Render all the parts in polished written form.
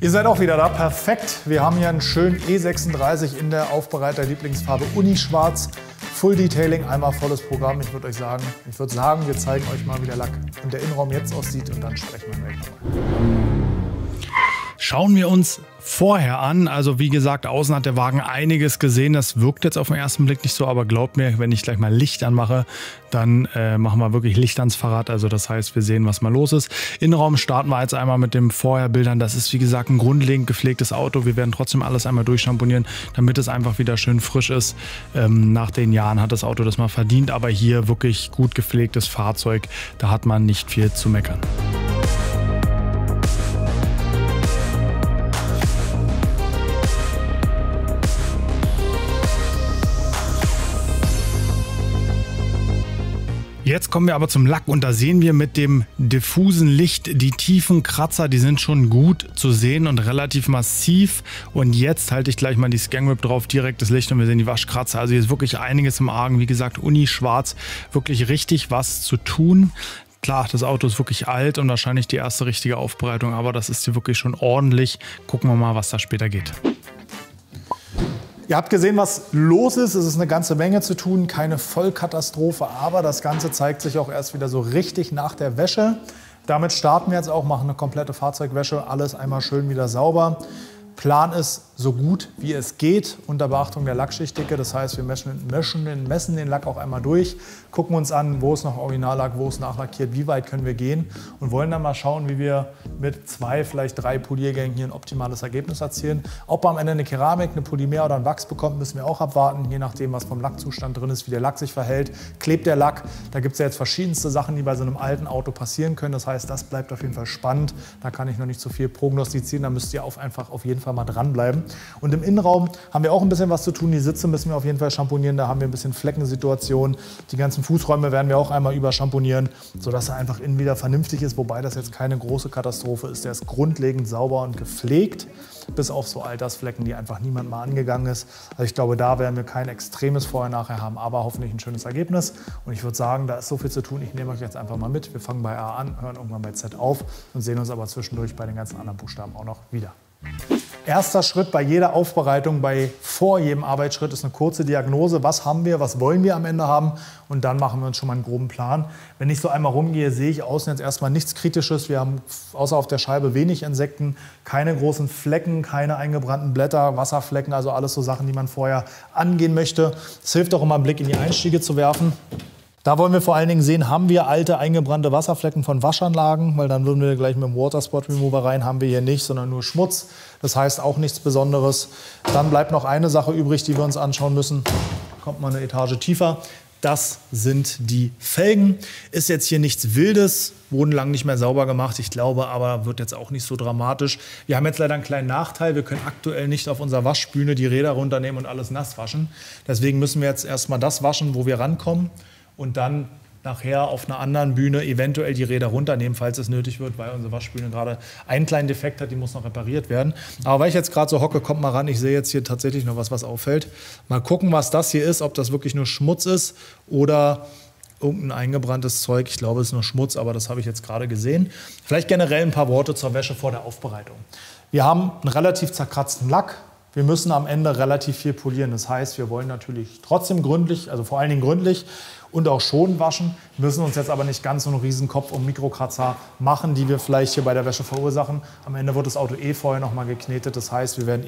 Ihr seid auch wieder da, perfekt. Wir haben hier einen schönen E36 in der Aufbereiter-Lieblingsfarbe Unischwarz. Full Detailing, einmal volles Programm. Ich würde sagen, wir zeigen euch mal, wie der Lack und der Innenraum jetzt aussieht und dann sprechen wir gleich nochmal. Schauen wir uns vorher an. Also wie gesagt, außen hat der Wagen einiges gesehen. Das wirkt jetzt auf den ersten Blick nicht so, aber glaubt mir, wenn ich gleich mal Licht anmache, dann machen wir wirklich Licht ans Fahrrad. Also das heißt, wir sehen, was mal los ist. Innenraum starten wir jetzt einmal mit den Vorherbildern. Das ist wie gesagt ein grundlegend gepflegtes Auto. Wir werden trotzdem alles einmal durchschamponieren, damit es einfach wieder schön frisch ist. Nach den Jahren hat das Auto das mal verdient, aber hier wirklich gut gepflegtes Fahrzeug. Da hat man nicht viel zu meckern. Jetzt kommen wir aber zum Lack und da sehen wir mit dem diffusen Licht die tiefen Kratzer, die sind schon gut zu sehen und relativ massiv. Und jetzt halte ich gleich mal die Scan-Grip drauf, direktes Licht und wir sehen die Waschkratzer. Also hier ist wirklich einiges im Argen. Wie gesagt, Unischwarz, wirklich richtig was zu tun. Klar, das Auto ist wirklich alt und wahrscheinlich die erste richtige Aufbereitung, aber das ist hier wirklich schon ordentlich. Gucken wir mal, was da später geht. Ihr habt gesehen, was los ist. Es ist eine ganze Menge zu tun, keine Vollkatastrophe, aber das Ganze zeigt sich auch erst wieder so richtig nach der Wäsche. Damit starten wir jetzt auch, machen eine komplette Fahrzeugwäsche, alles einmal schön wieder sauber. Plan ist so gut wie es geht unter Beachtung der Lackschichtdicke. Das heißt, wir messen den Lack auch einmal durch, gucken uns an, wo ist noch Originallack, wo ist nachlackiert, wie weit können wir gehen und wollen dann mal schauen, wie wir mit 2, vielleicht 3 Poliergängen hier ein optimales Ergebnis erzielen. Ob man am Ende eine Keramik, eine Polymer oder ein Wachs bekommt, müssen wir auch abwarten, je nachdem, was vom Lackzustand drin ist, wie der Lack sich verhält. Klebt der Lack, da gibt es ja jetzt verschiedenste Sachen, die bei so einem alten Auto passieren können. Das heißt, das bleibt auf jeden Fall spannend. Da kann ich noch nicht so viel prognostizieren, da müsst ihr einfach auf jeden Fall mal dranbleiben. Und im Innenraum haben wir auch ein bisschen was zu tun. Die Sitze müssen wir auf jeden Fall schamponieren. Da haben wir ein bisschen Fleckensituation. Die ganzen Fußräume werden wir auch einmal überschamponieren, sodass er einfach innen wieder vernünftig ist. Wobei das jetzt keine große Katastrophe ist. Der ist grundlegend sauber und gepflegt, bis auf so Altersflecken, die einfach niemand mal angegangen ist. Also ich glaube, da werden wir kein extremes Vorher-Nachher haben, aber hoffentlich ein schönes Ergebnis. Und ich würde sagen, da ist so viel zu tun. Ich nehme euch jetzt einfach mal mit. Wir fangen bei A an, hören irgendwann bei Z auf und sehen uns aber zwischendurch bei den ganzen anderen Buchstaben auch noch wieder. Erster Schritt bei jeder Aufbereitung, vor jedem Arbeitsschritt ist eine kurze Diagnose. Was haben wir, was wollen wir am Ende haben? Und dann machen wir uns schon mal einen groben Plan. Wenn ich so einmal rumgehe, sehe ich außen jetzt erstmal nichts Kritisches. Wir haben außer auf der Scheibe wenig Insekten, keine großen Flecken, keine eingebrannten Blätter, Wasserflecken, also alles so Sachen, die man vorher angehen möchte. Es hilft auch immer, einen Blick in die Einstiege zu werfen. Da wollen wir vor allen Dingen sehen, haben wir alte eingebrannte Wasserflecken von Waschanlagen, weil dann würden wir gleich mit dem Water Spot Remover rein, haben wir hier nicht, sondern nur Schmutz. Das heißt auch nichts Besonderes. Dann bleibt noch eine Sache übrig, die wir uns anschauen müssen. Kommt mal eine Etage tiefer. Das sind die Felgen. Ist jetzt hier nichts Wildes, wurden lang nicht mehr sauber gemacht. Ich glaube aber, wird jetzt auch nicht so dramatisch. Wir haben jetzt leider einen kleinen Nachteil. Wir können aktuell nicht auf unserer Waschspüle die Räder runternehmen und alles nass waschen. Deswegen müssen wir jetzt erstmal das waschen, wo wir rankommen. Und dann nachher auf einer anderen Bühne eventuell die Räder runternehmen, falls es nötig wird, weil unsere Waschspüle gerade einen kleinen Defekt hat, die muss noch repariert werden. Aber weil ich jetzt gerade so hocke, kommt mal ran, ich sehe jetzt hier tatsächlich noch was auffällt. Mal gucken, was das hier ist, ob das wirklich nur Schmutz ist oder irgendein eingebranntes Zeug. Ich glaube, es ist nur Schmutz, aber das habe ich jetzt gerade gesehen. Vielleicht generell ein paar Worte zur Wäsche vor der Aufbereitung. Wir haben einen relativ zerkratzten Lack. Wir müssen am Ende relativ viel polieren. Das heißt, wir wollen natürlich trotzdem gründlich, also vor allen Dingen gründlich und auch schonend waschen, müssen uns jetzt aber nicht ganz so einen Riesenkopf um Mikrokratzer machen, die wir vielleicht hier bei der Wäsche verursachen. Am Ende wird das Auto vorher nochmal geknetet. Das heißt, wir werden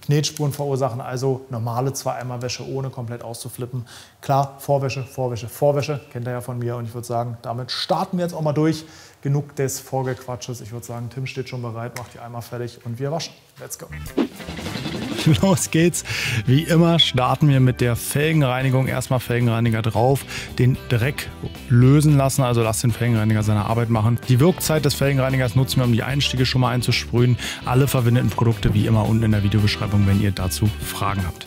Knetspuren verursachen, also normale 2-Eimer-Wäsche, ohne komplett auszuflippen. Klar, Vorwäsche, Vorwäsche, Vorwäsche, kennt ihr ja von mir. Und ich würde sagen, damit starten wir jetzt auch mal durch. Genug des Vorgequatsches. Ich würde sagen, Tim steht schon bereit, macht die Eimer fertig und wir waschen. Let's go. Los geht's. Wie immer starten wir mit der Felgenreinigung. Erstmal Felgenreiniger drauf, den Dreck lösen lassen, also lasst den Felgenreiniger seine Arbeit machen. Die Wirkzeit des Felgenreinigers nutzen wir, um die Einstiege schon mal einzusprühen. Alle verwendeten Produkte wie immer unten in der Videobeschreibung, wenn ihr dazu Fragen habt.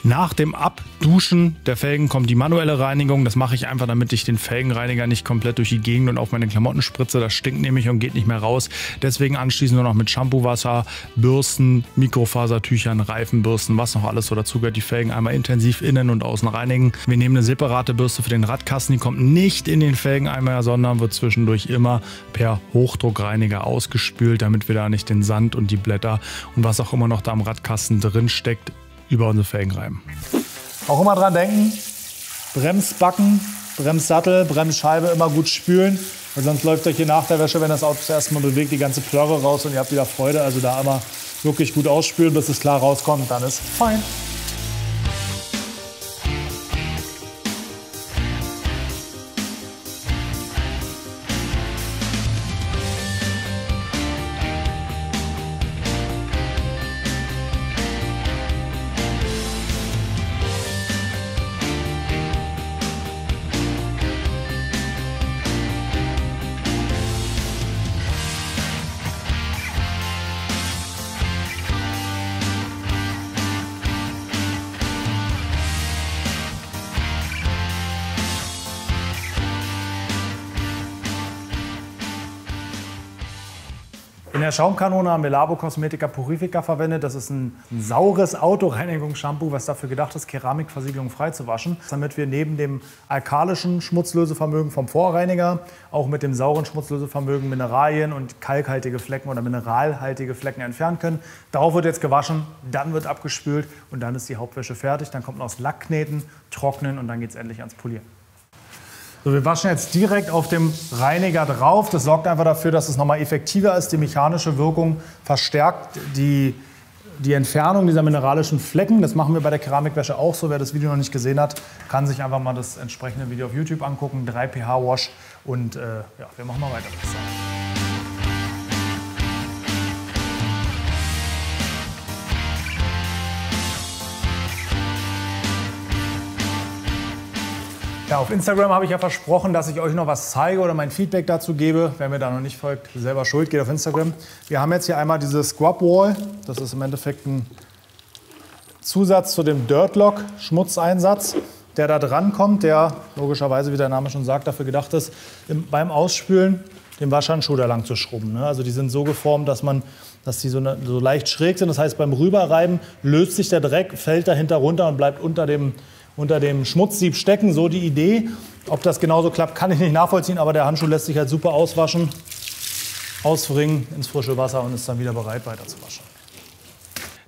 Nach dem Abduschen der Felgen kommt die manuelle Reinigung. Das mache ich einfach, damit ich den Felgenreiniger nicht komplett durch die Gegend und auf meine Klamotten spritze. Das stinkt nämlich und geht nicht mehr raus. Deswegen anschließend nur noch mit Shampoo-Wasser, Bürsten, Mikrofasertüchern, Reifenbürsten, was noch alles so dazu gehört. Die Felgen einmal intensiv innen und außen reinigen. Wir nehmen eine separate Bürste für den Radkasten. Die kommt nicht in den Felgeneimer, sondern wird zwischendurch immer per Hochdruckreiniger ausgespült, damit wir da nicht den Sand und die Blätter und was auch immer noch da am Radkasten drin steckt, über unsere Felgen reiben. Auch immer dran denken, Bremsbacken, Bremssattel, Bremsscheibe immer gut spülen, weil sonst läuft euch hier nach der Wäsche, wenn das Auto das erste Mal bewegt, die ganze Plörre raus und ihr habt wieder Freude. Also da immer wirklich gut ausspülen, bis es klar rauskommt, dann ist fein. In der Schaumkanone haben wir Labo Cosmetica Purifica verwendet. Das ist ein saures Autoreinigungsshampoo, was dafür gedacht ist, Keramikversiegelung frei zu waschen. Damit wir neben dem alkalischen Schmutzlösevermögen vom Vorreiniger auch mit dem sauren Schmutzlösevermögen Mineralien und kalkhaltige Flecken oder mineralhaltige Flecken entfernen können. Darauf wird jetzt gewaschen, dann wird abgespült und dann ist die Hauptwäsche fertig. Dann kommt noch das Lackkneten, Trocknen und dann geht es endlich ans Polieren. So, wir waschen jetzt direkt auf dem Reiniger drauf. Das sorgt einfach dafür, dass es nochmal effektiver ist. Die mechanische Wirkung verstärkt die Entfernung dieser mineralischen Flecken. Das machen wir bei der Keramikwäsche auch so. Wer das Video noch nicht gesehen hat, kann sich einfach mal das entsprechende Video auf YouTube angucken. 3 pH Wash und ja, wir machen mal weiter. Ja, auf Instagram habe ich ja versprochen, dass ich euch noch was zeige oder mein Feedback dazu gebe. Wer mir da noch nicht folgt, selber schuld, geht auf Instagram. Wir haben jetzt hier einmal diese Scrub Wall. Das ist im Endeffekt ein Zusatz zu dem Dirt Lock Schmutzeinsatz, der da dran kommt, der logischerweise, wie der Name schon sagt, dafür gedacht ist, beim Ausspülen den Waschhandschuh da lang zu schrubben. Also die sind so geformt, dass die so leicht schräg sind. Das heißt, beim Rüberreiben löst sich der Dreck, fällt dahinter runter und bleibt unter dem Schmutzsieb stecken, so die Idee. Ob das genauso klappt, kann ich nicht nachvollziehen, aber der Handschuh lässt sich halt super auswaschen, auswringen ins frische Wasser und ist dann wieder bereit, weiter zu waschen.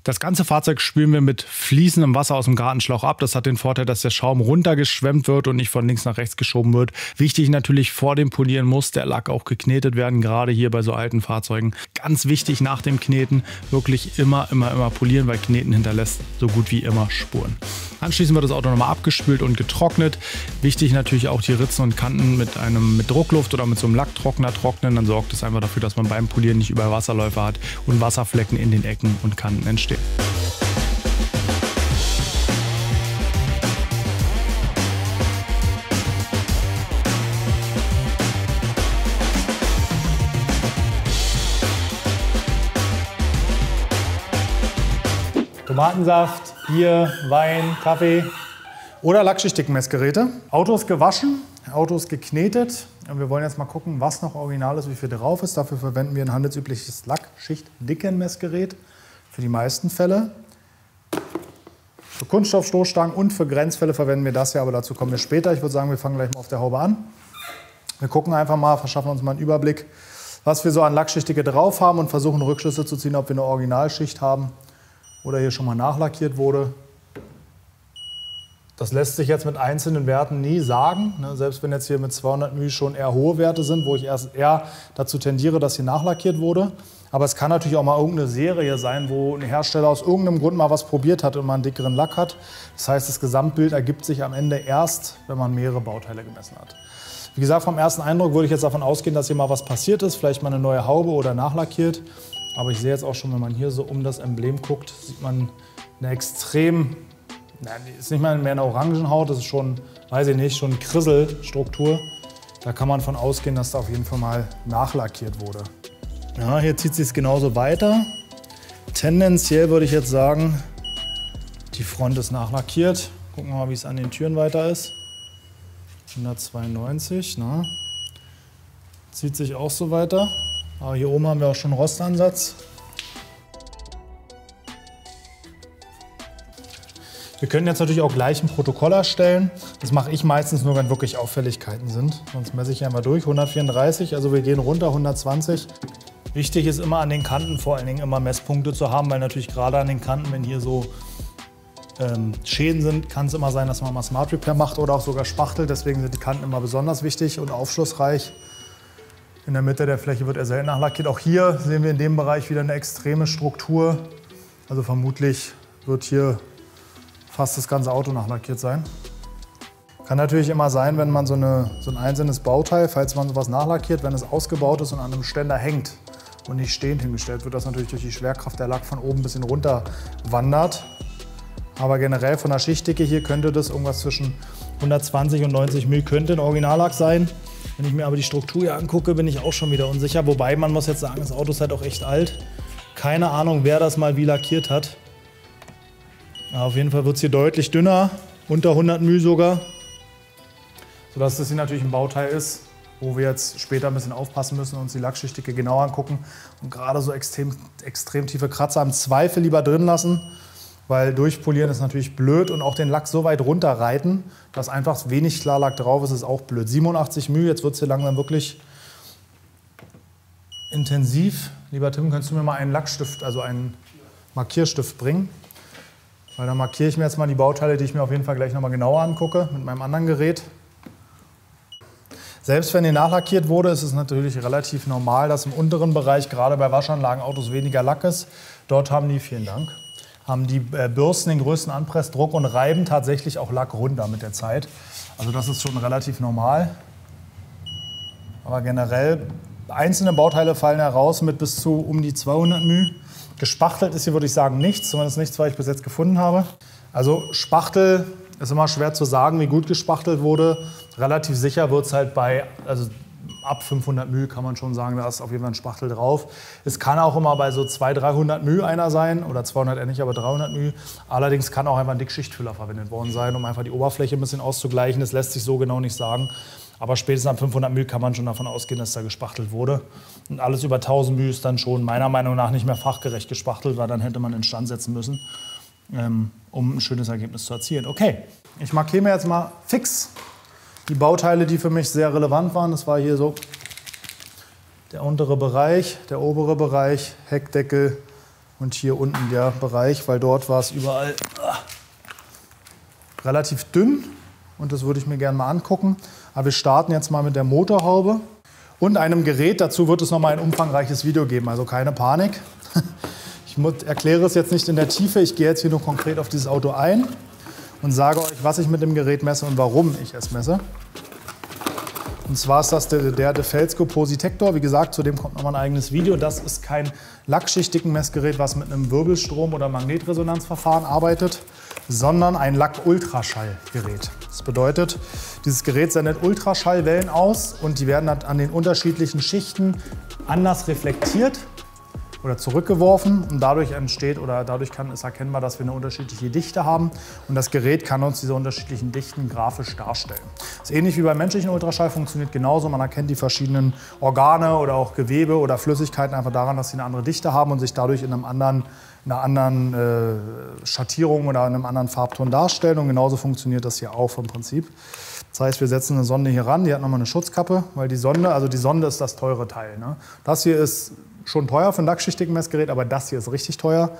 Das ganze Fahrzeug spülen wir mit fließendem Wasser aus dem Gartenschlauch ab. Das hat den Vorteil, dass der Schaum runtergeschwemmt wird und nicht von links nach rechts geschoben wird. Wichtig natürlich, vor dem Polieren muss der Lack auch geknetet werden, gerade hier bei so alten Fahrzeugen. Ganz wichtig nach dem Kneten wirklich immer polieren, weil Kneten hinterlässt so gut wie immer Spuren. Anschließend wird das Auto nochmal abgespült und getrocknet. Wichtig natürlich auch die Ritzen und Kanten mit Druckluft oder mit so einem Lacktrockner trocknen. Dann sorgt es einfach dafür, dass man beim Polieren nicht überall Wasserläufe hat und Wasserflecken in den Ecken und Kanten entstehen. Tomatensaft, Bier, Wein, Kaffee oder Lackschichtdickenmessgeräte. Auto ist gewaschen, Auto ist geknetet. Und wir wollen jetzt mal gucken, was noch original ist, wie viel drauf ist. Dafür verwenden wir ein handelsübliches Lackschichtdickenmessgerät für die meisten Fälle. Für Kunststoffstoßstangen und für Grenzfälle verwenden wir das hier, aber dazu kommen wir später. Ich würde sagen, wir fangen gleich mal auf der Haube an. Wir gucken einfach mal, verschaffen uns mal einen Überblick, was wir so an Lackschichtdicke drauf haben und versuchen Rückschlüsse zu ziehen, ob wir eine Originalschicht haben oder hier schon mal nachlackiert wurde. Das lässt sich jetzt mit einzelnen Werten nie sagen, ne? Selbst wenn jetzt hier mit 200 μ schon eher hohe Werte sind, wo ich erst eher dazu tendiere, dass hier nachlackiert wurde. Aber es kann natürlich auch mal irgendeine Serie sein, wo ein Hersteller aus irgendeinem Grund mal was probiert hat und mal einen dickeren Lack hat. Das heißt, das Gesamtbild ergibt sich am Ende erst, wenn man mehrere Bauteile gemessen hat. Wie gesagt, vom ersten Eindruck würde ich jetzt davon ausgehen, dass hier mal was passiert ist, vielleicht mal eine neue Haube oder nachlackiert. Aber ich sehe jetzt auch schon, wenn man hier so um das Emblem guckt, sieht man eine extrem, ist nicht mal mehr eine Orangenhaut, das ist schon, weiß ich nicht, schon eine Krisselstruktur. Da kann man von ausgehen, dass da auf jeden Fall mal nachlackiert wurde. Ja, hier zieht sich es genauso weiter. Tendenziell würde ich jetzt sagen, Die Front ist nachlackiert. Gucken wir mal, wie es an den Türen weiter ist. 192, na. Zieht sich auch so weiter. Aber hier oben haben wir auch schon Rostansatz. Wir können jetzt natürlich auch gleich ein Protokoll erstellen. Das mache ich meistens nur, wenn wirklich Auffälligkeiten sind. Sonst messe ich einmal durch. 134, also wir gehen runter, 120. Wichtig ist immer an den Kanten vor allen Dingen immer Messpunkte zu haben, weil natürlich gerade an den Kanten, wenn hier so Schäden sind, kann es immer sein, dass man mal Smart Repair macht oder auch sogar spachtelt. Deswegen sind die Kanten immer besonders wichtig und aufschlussreich. In der Mitte der Fläche wird er selten nachlackiert. Auch hier sehen wir in dem Bereich wieder eine extreme Struktur. Also vermutlich wird hier fast das ganze Auto nachlackiert sein. Kann natürlich immer sein, wenn man so ein einzelnes Bauteil, falls man sowas nachlackiert, wenn es ausgebaut ist und an einem Ständer hängt und nicht stehend hingestellt wird, das natürlich durch die Schwerkraft der Lack von oben ein bisschen runter wandert. Aber generell von der Schichtdicke hier könnte das irgendwas zwischen 120 und 90 μ könnte ein Originallack sein. Wenn ich mir aber die Struktur hier angucke, bin ich auch schon wieder unsicher. Wobei man muss jetzt sagen, das Auto ist halt auch echt alt. Keine Ahnung, wer das mal wie lackiert hat. Ja, auf jeden Fall wird es hier deutlich dünner, unter 100 μ sogar. Sodass das hier natürlich ein Bauteil ist, wo wir jetzt später ein bisschen aufpassen müssen und uns die Lackschichtdicke genau angucken. Und gerade so extrem tiefe Kratzer im Zweifel lieber drin lassen. Weil durchpolieren ist natürlich blöd und auch den Lack so weit runterreiten, dass einfach wenig Klarlack drauf ist, ist auch blöd. 87 μ, jetzt wird es hier langsam wirklich intensiv. Lieber Tim, könntest du mir mal einen Lackstift, also einen Markierstift bringen? Weil dann markiere ich mir jetzt mal die Bauteile, die ich mir auf jeden Fall gleich nochmal genauer angucke mit meinem anderen Gerät. Selbst wenn hier nachlackiert wurde, ist es natürlich relativ normal, dass im unteren Bereich, gerade bei Waschanlagenautos, weniger Lack ist. Dort haben die, vielen Dank, haben die Bürsten den größten Anpressdruck und reiben tatsächlich auch Lack runter mit der Zeit. Also das ist schon relativ normal. Aber generell, einzelne Bauteile fallen heraus mit bis zu um die 200 μ. Gespachtelt ist hier, würde ich sagen, nichts, zumindest nichts, was ich bis jetzt gefunden habe. Also Spachtel ist immer schwer zu sagen, wie gut gespachtelt wurde. Relativ sicher wird es halt also ab 500 μ kann man schon sagen, da ist auf jeden Fall ein Spachtel drauf. Es kann auch immer bei so 200, 300 μ einer sein, oder 200 eher nicht, aber 300 μ. Allerdings kann auch einfach ein Dickschichtfüller verwendet worden sein, um einfach die Oberfläche ein bisschen auszugleichen. Das lässt sich so genau nicht sagen. Aber spätestens ab 500 μ kann man schon davon ausgehen, dass da gespachtelt wurde. Und alles über 1000 μ ist dann schon meiner Meinung nach nicht mehr fachgerecht gespachtelt, weil dann hätte man instand setzen müssen, um ein schönes Ergebnis zu erzielen. Okay, ich markiere mir jetzt mal fix die Bauteile, die für mich sehr relevant waren. Das war hier so der untere Bereich, der obere Bereich, Heckdeckel und hier unten der Bereich, weil dort war es überall relativ dünn und das würde ich mir gerne mal angucken. Aber wir starten jetzt mal mit der Motorhaube und einem Gerät. Dazu wird es noch mal ein umfangreiches Video geben, also keine Panik. Ich erkläre es jetzt nicht in der Tiefe, ich gehe jetzt hier nur konkret auf dieses Auto ein und sage euch, was ich mit dem Gerät messe und warum ich es messe. Und zwar ist das der DeFelsco Positector. Wie gesagt, zu dem kommt nochmal ein eigenes Video. Das ist kein Lackschichtdickenmessgerät, was mit einem Wirbelstrom- oder Magnetresonanzverfahren arbeitet, sondern ein Lack-Ultraschallgerät. Das bedeutet, dieses Gerät sendet Ultraschallwellen aus und die werden an den unterschiedlichen Schichten anders reflektiert oder zurückgeworfen und dadurch ist erkennbar, dass wir eine unterschiedliche Dichte haben und das Gerät kann uns diese unterschiedlichen Dichten grafisch darstellen. Das ist ähnlich wie beim menschlichen Ultraschall, funktioniert genauso. Man erkennt die verschiedenen Organe oder auch Gewebe oder Flüssigkeiten einfach daran, dass sie eine andere Dichte haben und sich dadurch in einer anderen Schattierung oder einem anderen Farbton darstellen und genauso funktioniert das hier auch vom Prinzip. Das heißt, wir setzen eine Sonde hier ran, die hat nochmal eine Schutzkappe, weil die Sonde ist das teure Teil. Ne? Das hier ist schon teuer für ein Lackschichtdickenmessgerät, aber das hier ist richtig teuer.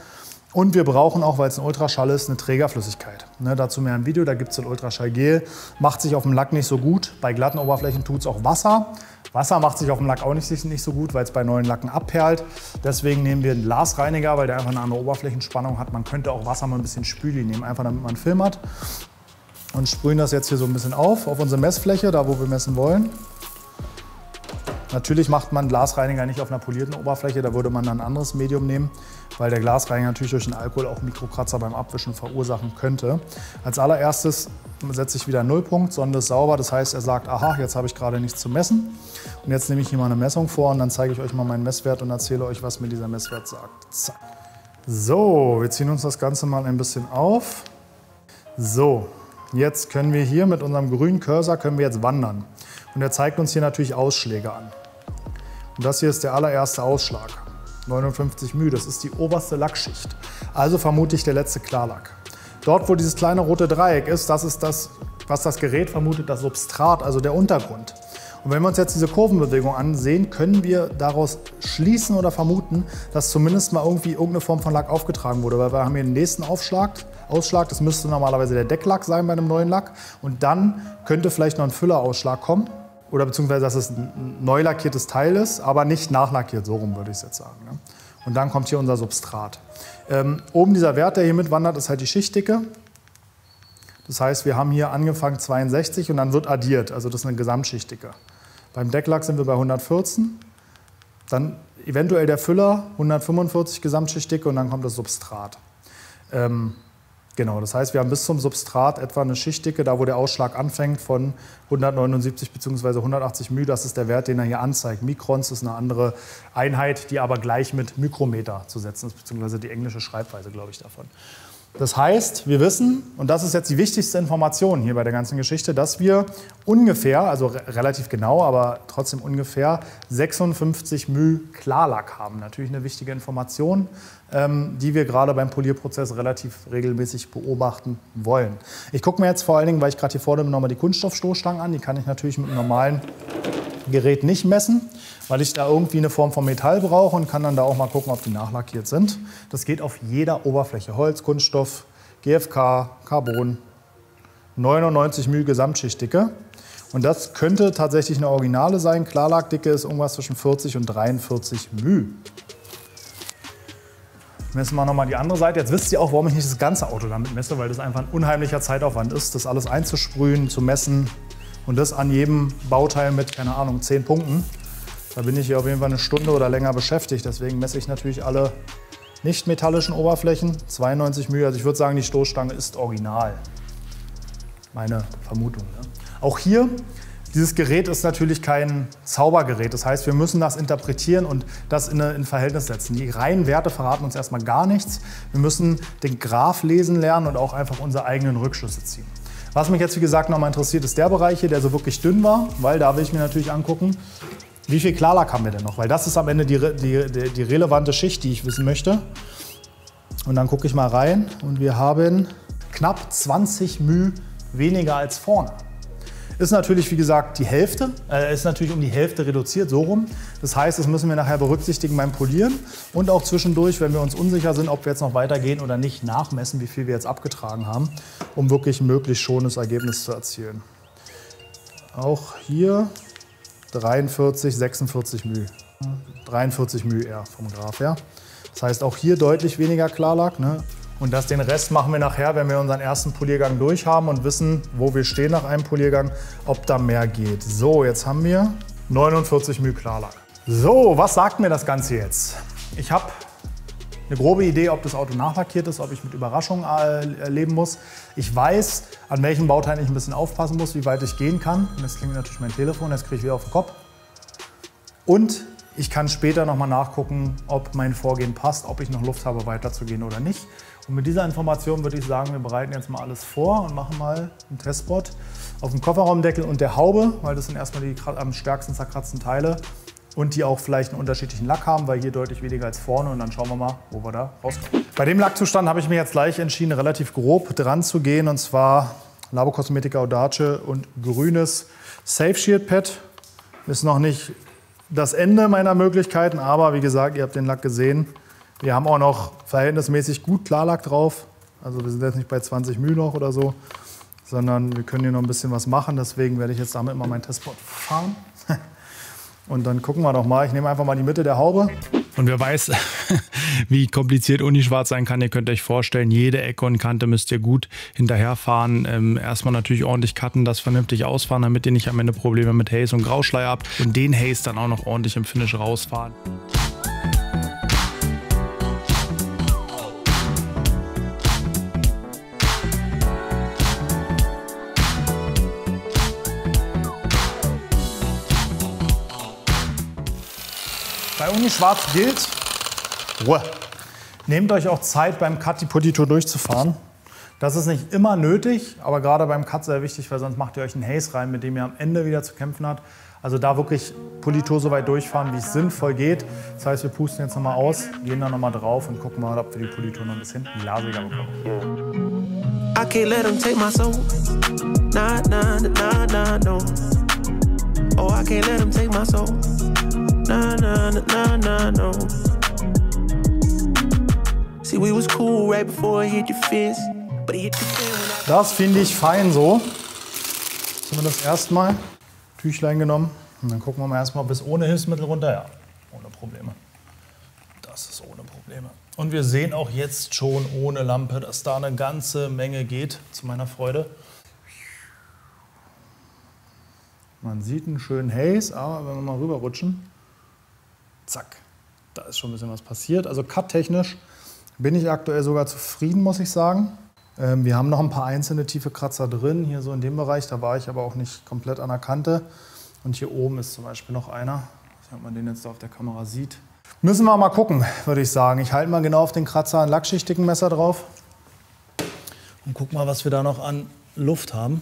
Und wir brauchen auch, weil es ein Ultraschall ist, eine Trägerflüssigkeit. Ne, dazu mehr im Video, da gibt es ein Ultraschallgel. Macht sich auf dem Lack nicht so gut. Bei glatten Oberflächen tut es auch Wasser. Wasser macht sich auf dem Lack auch nicht so gut, weil es bei neuen Lacken abperlt. Deswegen nehmen wir einen Glasreiniger, weil der einfach eine andere Oberflächenspannung hat. Man könnte auch Wasser mal ein bisschen Spüli nehmen, einfach damit man einen Film hat. Und sprühen das jetzt hier so ein bisschen auf unsere Messfläche, da wo wir messen wollen. Natürlich macht man Glasreiniger nicht auf einer polierten Oberfläche, da würde man dann ein anderes Medium nehmen, weil der Glasreiniger natürlich durch den Alkohol auch Mikrokratzer beim Abwischen verursachen könnte. Als allererstes setze ich wieder einen Nullpunkt, Sonde ist sauber, das heißt, er sagt, aha, jetzt habe ich gerade nichts zu messen. Und jetzt nehme ich hier mal eine Messung vor und dann zeige ich euch mal meinen Messwert und erzähle euch, was mir dieser Messwert sagt. Zack. So, wir ziehen uns das Ganze mal ein bisschen auf. So, jetzt können wir hier mit unserem grünen Cursor können wir jetzt wandern. Und er zeigt uns hier natürlich Ausschläge an. Und das hier ist der allererste Ausschlag. 59 μ, das ist die oberste Lackschicht. Also vermutlich der letzte Klarlack. Dort, wo dieses kleine rote Dreieck ist, das ist das, was das Gerät vermutet, das Substrat, also der Untergrund. Und wenn wir uns jetzt diese Kurvenbewegung ansehen, können wir daraus schließen oder vermuten, dass zumindest mal irgendwie irgendeine Form von Lack aufgetragen wurde. Weil wir haben hier den nächsten Ausschlag, das müsste normalerweise der Decklack sein bei einem neuen Lack. Und dann könnte vielleicht noch ein Füllerausschlag kommen. Oder beziehungsweise, dass es ein neu lackiertes Teil ist, aber nicht nachlackiert, so rum würde ich es jetzt sagen. Ne? Und dann kommt hier unser Substrat. Oben dieser Wert, der hier mitwandert, ist halt die Schichtdicke. Das heißt, wir haben hier angefangen 62 und dann wird addiert, also das ist eine Gesamtschichtdicke. Beim Decklack sind wir bei 114, dann eventuell der Füller, 145 Gesamtschichtdicke und dann kommt das Substrat. Genau, das heißt, wir haben bis zum Substrat etwa eine Schichtdicke, da wo der Ausschlag anfängt, von 179 bzw. 180 μ. Das ist der Wert, den er hier anzeigt. Mikrons ist eine andere Einheit, die aber gleich mit Mikrometer zu setzen ist, beziehungsweise die englische Schreibweise, glaube ich, davon. Das heißt, wir wissen, und das ist jetzt die wichtigste Information hier bei der ganzen Geschichte, dass wir ungefähr, also relativ genau, aber trotzdem ungefähr 56 μ Klarlack haben. Natürlich eine wichtige Information, die wir gerade beim Polierprozess relativ regelmäßig beobachten wollen. Ich gucke mir jetzt vor allen Dingen, weil ich gerade hier vorne nochmal die Kunststoffstoßstangen an, die kann ich natürlich mit einem normalen Gerät nicht messen, weil ich da irgendwie eine Form von Metall brauche und kann dann da auch mal gucken, ob die nachlackiert sind. Das geht auf jeder Oberfläche. Holz, Kunststoff, GFK, Carbon, 99 μ Gesamtschichtdicke. Und das könnte tatsächlich eine Originale sein. Klarlackdicke ist irgendwas zwischen 40 und 43 μ. Messen wir nochmal die andere Seite. Jetzt wisst ihr auch, warum ich nicht das ganze Auto damit messe, weil das einfach ein unheimlicher Zeitaufwand ist, das alles einzusprühen, zu messen. Und das an jedem Bauteil mit, keine Ahnung, 10 Punkten. Da bin ich hier auf jeden Fall eine Stunde oder länger beschäftigt. Deswegen messe ich natürlich alle nicht metallischen Oberflächen. 92 μ, also ich würde sagen, die Stoßstange ist original. Meine Vermutung. Ne? Auch hier, dieses Gerät ist natürlich kein Zaubergerät. Das heißt, wir müssen das interpretieren und das in Verhältnis setzen. Die reinen Werte verraten uns erstmal gar nichts. Wir müssen den Graph lesen lernen und auch einfach unsere eigenen Rückschlüsse ziehen. Was mich jetzt, wie gesagt, nochmal interessiert, ist der Bereich hier, der so wirklich dünn war, weil da will ich mir natürlich angucken, wie viel Klarlack haben wir denn noch? Weil das ist am Ende die relevante Schicht, die ich wissen möchte. Und dann gucke ich mal rein und wir haben knapp 20 μ weniger als vorne. Ist natürlich, wie gesagt, die Hälfte, ist natürlich um die Hälfte reduziert, so rum. Das heißt, das müssen wir nachher berücksichtigen beim Polieren und auch zwischendurch, wenn wir uns unsicher sind, ob wir jetzt noch weitergehen oder nicht, nachmessen, wie viel wir jetzt abgetragen haben, um wirklich ein möglichst schonendes Ergebnis zu erzielen. Auch hier 43, 46 μ. 43 μ eher vom Graph her. Das heißt, auch hier deutlich weniger Klarlack. Ne? Und den Rest machen wir nachher, wenn wir unseren ersten Poliergang durch haben und wissen, wo wir stehen nach einem Poliergang, ob da mehr geht. So, jetzt haben wir 49 μ Klarlack. So, was sagt mir das Ganze jetzt? Ich habe eine grobe Idee, ob das Auto nachlackiert ist, ob ich mit Überraschungen leben muss. Ich weiß, an welchen Bauteilen ich ein bisschen aufpassen muss, wie weit ich gehen kann. Und jetzt klingelt natürlich mein Telefon, jetzt kriege ich wieder auf den Kopf. Und ich kann später nochmal nachgucken, ob mein Vorgehen passt, ob ich noch Luft habe, weiterzugehen oder nicht. Und mit dieser Information würde ich sagen, wir bereiten jetzt mal alles vor und machen mal einen Testspot auf dem Kofferraumdeckel und der Haube, weil das sind erstmal die am stärksten zerkratzten Teile und die auch vielleicht einen unterschiedlichen Lack haben, weil hier deutlich weniger als vorne und dann schauen wir mal, wo wir da rauskommen. Bei dem Lackzustand habe ich mir jetzt gleich entschieden, relativ grob dran zu gehen und zwar Labo Cosmetica Audace und grünes Safe Shield Pad. Ist noch nicht das Ende meiner Möglichkeiten, aber wie gesagt, ihr habt den Lack gesehen. Wir haben auch noch verhältnismäßig gut Klarlack drauf. Also wir sind jetzt nicht bei 20 μ noch oder so, sondern wir können hier noch ein bisschen was machen. Deswegen werde ich jetzt damit mal meinen Testspot fahren. Und dann gucken wir doch mal. Ich nehme einfach mal die Mitte der Haube. Und wer weiß, wie kompliziert Unischwarz sein kann, ihr könnt euch vorstellen, jede Ecke und Kante müsst ihr gut hinterherfahren. Erstmal natürlich ordentlich cutten, das vernünftig ausfahren, damit ihr nicht am Ende Probleme mit Haze und Grauschleier habt. Und den Haze dann auch noch ordentlich im Finish rausfahren. Bei Unischwarz gilt, Ruhe. Nehmt euch auch Zeit beim Cut die Politur durchzufahren. Das ist nicht immer nötig, aber gerade beim Cut sehr wichtig, weil sonst macht ihr euch einen Haze rein, mit dem ihr am Ende wieder zu kämpfen habt. Also da wirklich Politur so weit durchfahren, wie es sinnvoll geht. Das heißt, wir pusten jetzt nochmal aus, gehen dann nochmal drauf und gucken mal, ob wir die Politur noch ein bisschen glasiger bekommen. I can't let them take my soul. Nah, nah, nah, nah, no. Oh, I can't let them take my soul. Nah, nah, nah, nah, no. See, we was cool right before it hit your fist. But it hit your fist. Das finde ich fein so. Zumindest erstmal. Tüchlein genommen. Und dann gucken wir mal erstmal bis ohne Hilfsmittel runter. Ja, ohne Probleme. Das ist ohne Probleme. Und wir sehen auch jetzt schon ohne Lampe, dass da eine ganze Menge geht, zu meiner Freude. Man sieht einen schönen Haze, aber wenn wir mal rüberrutschen, zack, da ist schon ein bisschen was passiert. Also cut-technisch bin ich aktuell sogar zufrieden, muss ich sagen. Wir haben noch ein paar einzelne tiefe Kratzer drin, hier so in dem Bereich, da war ich aber auch nicht komplett an der Kante. Und hier oben ist zum Beispiel noch einer, ich weiß nicht, ob man den jetzt da auf der Kamera sieht. Müssen wir mal gucken, würde ich sagen. Ich halte mal genau auf den Kratzer ein lackschichtigen Messer drauf und guck mal, was wir da noch an Luft haben.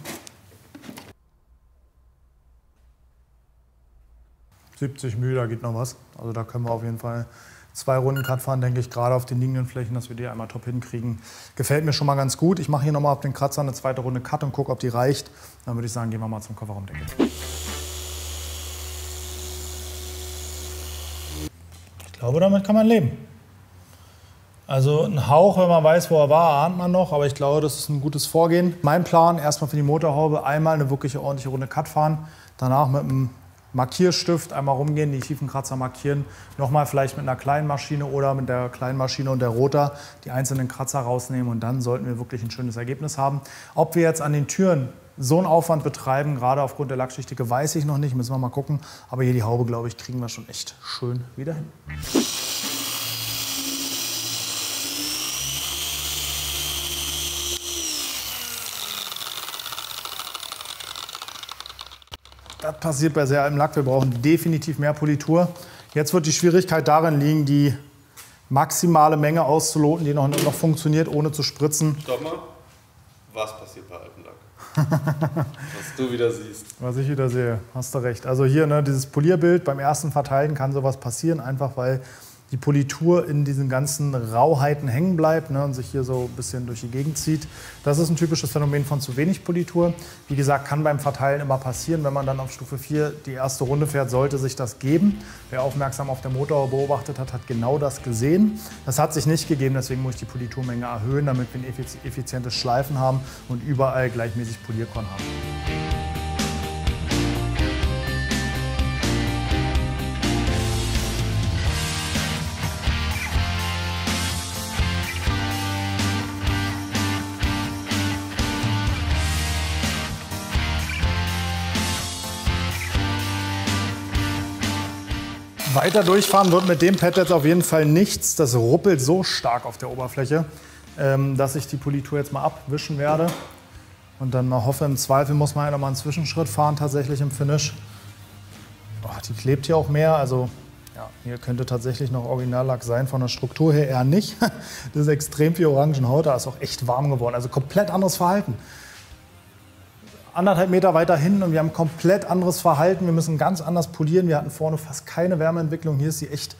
70 μ, da geht noch was. Also da können wir auf jeden Fall 2 Runden Cut fahren, denke ich, gerade auf den liegenden Flächen, dass wir die einmal top hinkriegen. Gefällt mir schon mal ganz gut. Ich mache hier nochmal auf den Kratzer eine zweite Runde Cut und gucke, ob die reicht. Dann würde ich sagen, gehen wir mal zum Kofferraumdeckel. Ich glaube, damit kann man leben. Also ein Hauch, wenn man weiß, wo er war, ahnt man noch, aber ich glaube, das ist ein gutes Vorgehen. Mein Plan, erstmal für die Motorhaube einmal eine wirklich ordentliche Runde Cut fahren, danach mit einem Markierstift einmal rumgehen, die tiefen Kratzer markieren, nochmal vielleicht mit einer kleinen Maschine oder mit der kleinen Maschine und der Rotor die einzelnen Kratzer rausnehmen und dann sollten wir wirklich ein schönes Ergebnis haben. Ob wir jetzt an den Türen so einen Aufwand betreiben, gerade aufgrund der Lackschichtige, weiß ich noch nicht, müssen wir mal gucken. Aber hier die Haube, glaube ich, kriegen wir schon echt schön wieder hin. Das passiert bei sehr altem Lack. Wir brauchen definitiv mehr Politur. Jetzt wird die Schwierigkeit darin liegen, die maximale Menge auszuloten, die noch funktioniert, ohne zu spritzen. Stopp mal. Was passiert bei altem Lack? Was du wieder siehst. Was ich wieder sehe, hast du recht. Also hier, ne, dieses Polierbild, beim ersten Verteilen kann sowas passieren, einfach weil die Politur in diesen ganzen Rauheiten hängen bleibt, ne, und sich hier so ein bisschen durch die Gegend zieht. Das ist ein typisches Phänomen von zu wenig Politur. Wie gesagt, kann beim Verteilen immer passieren. Wenn man dann auf Stufe 4 die erste Runde fährt, sollte sich das geben. Wer aufmerksam auf der Motorhaube beobachtet hat, hat genau das gesehen. Das hat sich nicht gegeben, deswegen muss ich die Politurmenge erhöhen, damit wir ein effizientes Schleifen haben und überall gleichmäßig Polierkorn haben. Weiter durchfahren wird mit dem Pad jetzt auf jeden Fall nichts. Das ruppelt so stark auf der Oberfläche, dass ich die Politur jetzt mal abwischen werde. Und dann mal hoffe, im Zweifel muss man ja noch mal einen Zwischenschritt fahren, tatsächlich im Finish. Oh, die klebt hier auch mehr. Also ja, hier könnte tatsächlich noch Originallack sein. Von der Struktur her eher nicht. Das ist extrem viel Orangenhaut. Da ist auch echt warm geworden. Also komplett anderes Verhalten. 1,5 Meter weiter hin und wir haben komplett anderes Verhalten. Wir müssen ganz anders polieren. Wir hatten vorne fast keine Wärmeentwicklung. Hier ist sie echt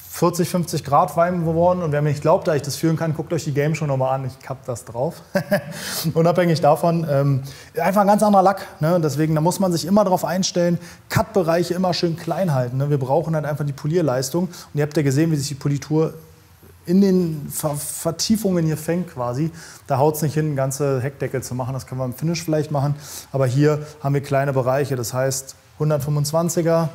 40, 50 Grad warm geworden. Und wer mir nicht glaubt, da ich das führen kann, guckt euch die Game schon nochmal an. Ich habe das drauf. Unabhängig davon, einfach ein ganz anderer Lack. Ne? Deswegen, da muss man sich immer darauf einstellen, Cut-Bereiche immer schön klein halten. Ne? Wir brauchen halt einfach die Polierleistung. Und ihr habt ja gesehen, wie sich die Politur in den Vertiefungen hier fängt quasi. Da haut es nicht hin, einen ganzen Heckdeckel zu machen. Das können wir im Finish vielleicht machen. Aber hier haben wir kleine Bereiche. Das heißt 125er,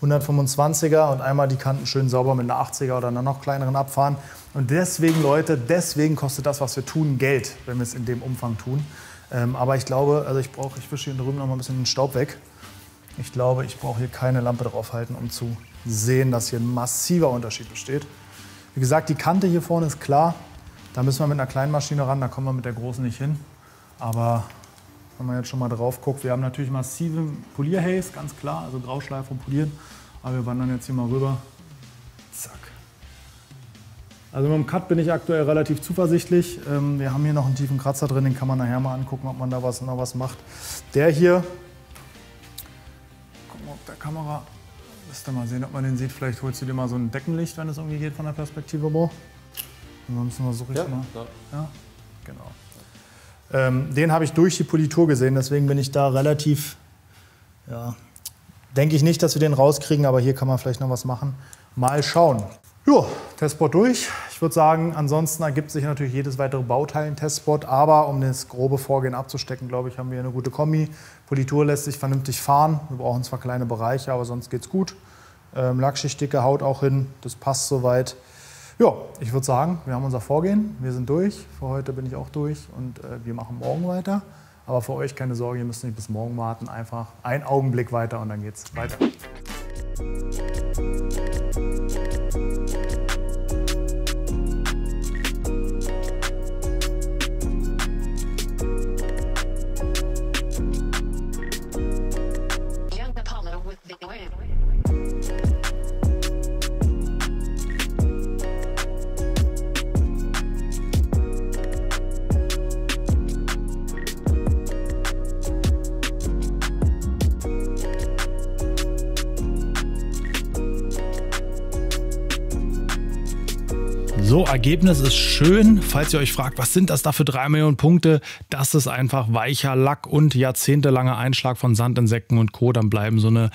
125er und einmal die Kanten schön sauber mit einer 80er oder einer noch kleineren abfahren. Und deswegen, Leute, deswegen kostet das, was wir tun, Geld, wenn wir es in dem Umfang tun. Aber ich glaube, also ich wische hier drüben noch mal ein bisschen den Staub weg. Ich glaube, ich brauche hier keine Lampe draufhalten, um zu sehen, dass hier ein massiver Unterschied besteht. Wie gesagt, die Kante hier vorne ist klar. Da müssen wir mit einer kleinen Maschine ran, da kommen wir mit der großen nicht hin. Aber wenn man jetzt schon mal drauf guckt, wir haben natürlich massive Polierhaze, ganz klar, also Grauschleife und Polieren. Aber wir wandern jetzt hier mal rüber. Zack. Also mit dem Cut bin ich aktuell relativ zuversichtlich. Wir haben hier noch einen tiefen Kratzer drin, den kann man nachher mal angucken, ob man da noch was macht. Der hier, gucken wir auf der Kamera, müsst ihr mal sehen, ob man den sieht. Vielleicht holst du dir mal so ein Deckenlicht, wenn es irgendwie geht von der Perspektive, Bro. Ansonsten versuche ich mal. Ja, genau. Den habe ich durch die Politur gesehen, deswegen bin ich da relativ, ja, denke ich nicht, dass wir den rauskriegen, aber hier kann man vielleicht noch was machen. Mal schauen. Ja, Testspot durch. Ich würde sagen, ansonsten ergibt sich natürlich jedes weitere Bauteil ein Testspot, aber um das grobe Vorgehen abzustecken, glaube ich, haben wir eine gute Kombi. Politur lässt sich vernünftig fahren. Wir brauchen zwar kleine Bereiche, aber sonst geht's gut. Lackschichtdicke Haut auch hin, das passt soweit. Ja, ich würde sagen, wir haben unser Vorgehen, wir sind durch. Für heute bin ich auch durch und wir machen morgen weiter. Aber für euch keine Sorge, ihr müsst nicht bis morgen warten, einfach einen Augenblick weiter und dann geht's weiter. So, Ergebnis ist schön. Falls ihr euch fragt, was sind das da für 3 Millionen Punkte? Das ist einfach weicher Lack und jahrzehntelanger Einschlag von Sandinsekten und Co. Dann bleiben so eine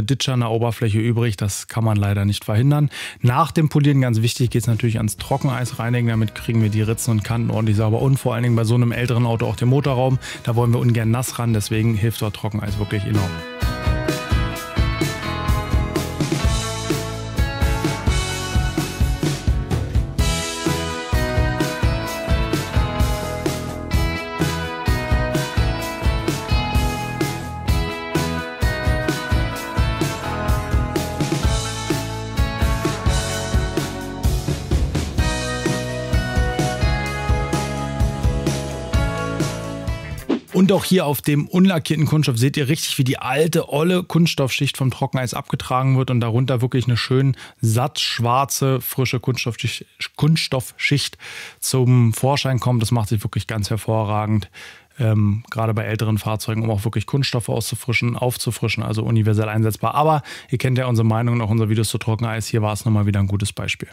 Ditsche an der Oberfläche übrig. Das kann man leider nicht verhindern. Nach dem Polieren, ganz wichtig, geht es natürlich ans Trockeneis reinigen. Damit kriegen wir die Ritzen und Kanten ordentlich sauber und vor allen Dingen bei so einem älteren Auto auch den Motorraum. Da wollen wir ungern nass ran, deswegen hilft dort Trockeneis wirklich enorm. Und auch hier auf dem unlackierten Kunststoff seht ihr richtig, wie die alte, olle Kunststoffschicht vom Trockeneis abgetragen wird und darunter wirklich eine schön satt schwarze, frische Kunststoffschicht zum Vorschein kommt. Das macht sich wirklich ganz hervorragend. Gerade bei älteren Fahrzeugen, um auch wirklich Kunststoffe aufzufrischen, also universell einsetzbar. Aber ihr kennt ja unsere Meinung und auch unser Videos zu Trockeneis. Hier war es nochmal wieder ein gutes Beispiel.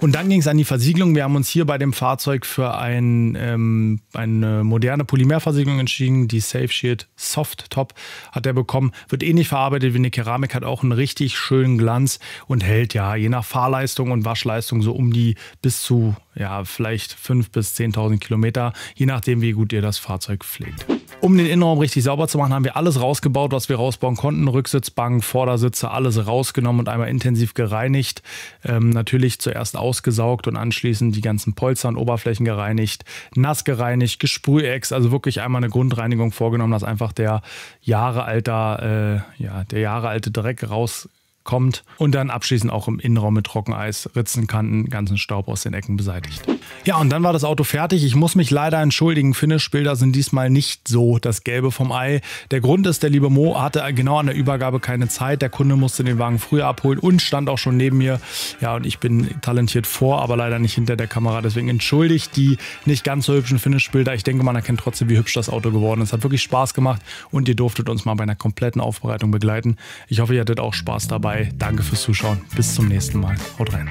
Und dann ging es an die Versiegelung. Wir haben uns hier bei dem Fahrzeug für eine moderne Polymerversiegelung entschieden. Die SafeShield Soft Top hat er bekommen. Wird ähnlich verarbeitet wie eine Keramik, hat auch einen richtig schönen Glanz und hält ja je nach Fahrleistung und Waschleistung so um die bis zu vielleicht 5.000 bis 10.000 Kilometer, je nachdem wie gut ihr das Fahrzeug pflegt. Um den Innenraum richtig sauber zu machen, haben wir alles rausgebaut, was wir rausbauen konnten. Rücksitzbank, Vordersitze, alles rausgenommen und einmal intensiv gereinigt. Natürlich zuerst ausgesaugt und anschließend die ganzen Polster und Oberflächen gereinigt, nass gereinigt, Gesprühex, also wirklich einmal eine Grundreinigung vorgenommen, dass einfach der jahrealte Dreck rauskommt und dann abschließend auch im Innenraum mit Trockeneis, Ritzen, Kanten, ganzen Staub aus den Ecken beseitigt. Ja, und dann war das Auto fertig. Ich muss mich leider entschuldigen, Finishbilder sind diesmal nicht so das Gelbe vom Ei. Der Grund ist, der liebe Mo hatte genau an der Übergabe keine Zeit. Der Kunde musste den Wagen früher abholen und stand auch schon neben mir. Ja, und ich bin talentiert vor, aber leider nicht hinter der Kamera. Deswegen entschuldigt die nicht ganz so hübschen Finishbilder. Ich denke, man erkennt trotzdem, wie hübsch das Auto geworden ist. Hat wirklich Spaß gemacht und ihr durftet uns mal bei einer kompletten Aufbereitung begleiten. Ich hoffe, ihr hattet auch Spaß dabei. Danke fürs Zuschauen. Bis zum nächsten Mal. Haut rein.